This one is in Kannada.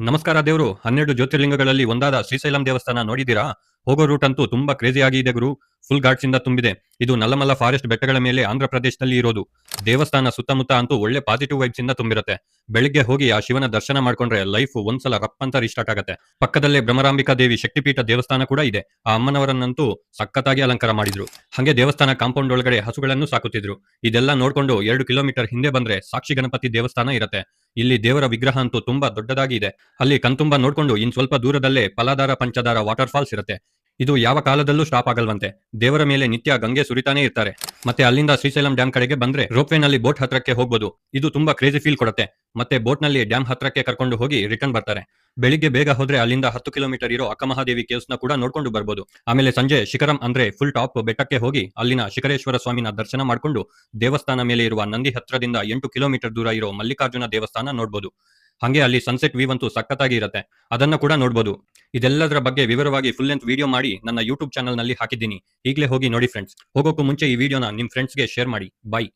ನಮಸ್ಕಾರ ದೇವ್ರು 12 ಜ್ಯೋತಿರ್ಲಿಂಗಗಳಲ್ಲಿ ಒಂದಾದ ಶ್ರೀಶೈಲಂ ದೇವಸ್ಥಾನ ನೋಡಿದ್ದೀರಾ? ಹೋಗೋ ರೂಟ್ ಅಂತೂ ತುಂಬಾ ಕ್ರೇಜಿ ಆಗಿ ಇದೆ ಗುರು. ಫುಲ್ ಘಾಟ್ಸ್ ಇಂದ ತುಂಬಿದೆ. ಇದು ನಲ್ಲಮಲ್ಲ ಫಾರೆಸ್ಟ್ ಬೆಟ್ಟಗಳ ಮೇಲೆ ಆಂಧ್ರ ಪ್ರದೇಶದಲ್ಲಿ ಇರೋದು. ದೇವಸ್ಥಾನ ಸುತ್ತಮುತ್ತ ಅಂತೂ ಒಳ್ಳೆ ಪಾಸಿಟಿವ್ ವೈಬ್ಸ್ ಇಂದ ತುಂಬಿರುತ್ತೆ. ಬೆಳಿಗ್ಗೆ ಹೋಗಿ ಆ ಶಿವನ ದರ್ಶನ ಮಾಡ್ಕೊಂಡ್ರೆ ಲೈಫ್ ಒಂದ್ಸಲ ರಪ್ ಅಂತ ರೀಸ್ಟಾರ್ಟ್ ಆಗತ್ತೆ. ಪಕ್ಕದಲ್ಲೇ ಭ್ರಮರಾಂಬಿಕಾ ದೇವಿ ಶಕ್ತಿಪೀಠ ದೇವಸ್ಥಾನ ಕೂಡ ಇದೆ. ಆ ಅಮ್ಮನವರನ್ನಂತೂ ಸಖತ್ತಾಗಿ ಅಲಂಕಾರ ಮಾಡಿದ್ರು. ಹಾಗೆ ದೇವಸ್ಥಾನ ಕಾಂಪೌಂಡ್ ಒಳಗಡೆ ಹಸುಗಳನ್ನು ಸಾಕುತ್ತಿದ್ರು. ಇದೆಲ್ಲ ನೋಡ್ಕೊಂಡು 2 ಕಿಲೋಮೀಟರ್ ಹಿಂದೆ ಬಂದ್ರೆ ಸಾಕ್ಷಿ ಗಣಪತಿ ದೇವಸ್ಥಾನ ಇರತ್ತೆ. ಇಲ್ಲಿ ದೇವರ ವಿಗ್ರಹ ಅಂತೂ ತುಂಬಾ ದೊಡ್ಡದಾಗಿ ಇದೆ. ಅಲ್ಲಿ ಕಣ್ತುಂಬ ನೋಡ್ಕೊಂಡು ಇನ್ ಸ್ವಲ್ಪ ದೂರದಲ್ಲೇ ಫಲಾಧಾರ ಪಂಚದಾರ ವಾಟರ್ ಫಾಲ್ಸ್ ಇರುತ್ತೆ. ಇದು ಯಾವ ಕಾಲದಲ್ಲೂ ಸ್ಟಾಪ್ ಆಗಲ್ವಂತೆ. ದೇವರ ಮೇಲೆ ನಿತ್ಯ ಗಂಗೆ ಸುರಿತಾನೆ ಇರ್ತಾರೆ. ಮತ್ತೆ ಅಲ್ಲಿಂದ ಶ್ರೀಶೈಲಂ ಡ್ಯಾಮ್ ಕಡೆಗೆ ಬಂದ್ರೆ ರೋಪ್ವೇ ನಲ್ಲಿ ಬೋಟ್ ಹತ್ರಕ್ಕೆ ಹೋಗ್ಬೋದು. ಇದು ತುಂಬಾ ಕ್ರೇಜಿ ಫೀಲ್ ಕೊಡುತ್ತೆ. ಮತ್ತೆ ಬೋಟ್ ನಲ್ಲಿ ಡ್ಯಾಮ್ ಹತ್ರಕ್ಕೆ ಕರ್ಕೊಂಡು ಹೋಗಿ ರಿಟರ್ನ್ ಬರ್ತಾರೆ. ಬೆಳಿಗ್ಗೆ ಬೇಗ ಹೋದ್ರೆ ಅಲ್ಲಿಂದ 10 ಕಿಲೋಮೀಟರ್ ಇರೋ ಅಕ್ಕಮಹಾದೇವಿ ಕೇವ್ಸ್ ನ ಕೂಡ ನೋಡ್ಕೊಂಡು ಬರ್ಬೋದು. ಆಮೇಲೆ ಸಂಜೆ ಶಿಖರಂ ಅಂದ್ರೆ ಫುಲ್ ಟಾಪ್ ಬೆಟ್ಟಕ್ಕೆ ಹೋಗಿ ಅಲ್ಲಿನ ಶಿಖರೇಶ್ವರ ಸ್ವಾಮಿನ ದರ್ಶನ ಮಾಡ್ಕೊಂಡು ದೇವಸ್ಥಾನ ಮೇಲೆ ಇರುವ ನಂದಿ ಹತ್ರದಿಂದ 8 ಕಿಲೋಮೀಟರ್ ದೂರ ಇರೋ ಮಲ್ಲಿಕಾರ್ಜುನ ದೇವಸ್ಥಾನ ನೋಡ್ಬೋದು. ಹಂಗೆ ಅಲ್ಲಿ ಸನ್ಸೆಟ್ ವ್ಯೂ ಅಂತೂ ಸಖತ್ತಾಗಿ ಇರುತ್ತೆ. ಅದನ್ನ ಕೂಡ ನೋಡ್ಬೋದು. ಇದೆಲ್ಲದರ ಬಗ್ಗೆ ವಿವರವಾಗಿ ಫುಲ್ ಲೆಂತ್ ವಿಡಿಯೋ ಮಾಡಿ ನನ್ನ ಯೂಟ್ಯೂಬ್ ಚಾನಲ್ ನಲ್ಲಿ ಹಾಕಿದ್ದೀನಿ. ಈಗಲೇ ಹೋಗಿ ನೋಡಿ ಫ್ರೆಂಡ್ಸ್. ಹೋಗೋಕ್ಕೂ ಮುಂಚೆ ಈ ವಿಡಿಯೋನ ನಿಮ್ ಫ್ರೆಂಡ್ಸ್ಗೆ ಶೇರ್ ಮಾಡಿ. ಬಾಯ್.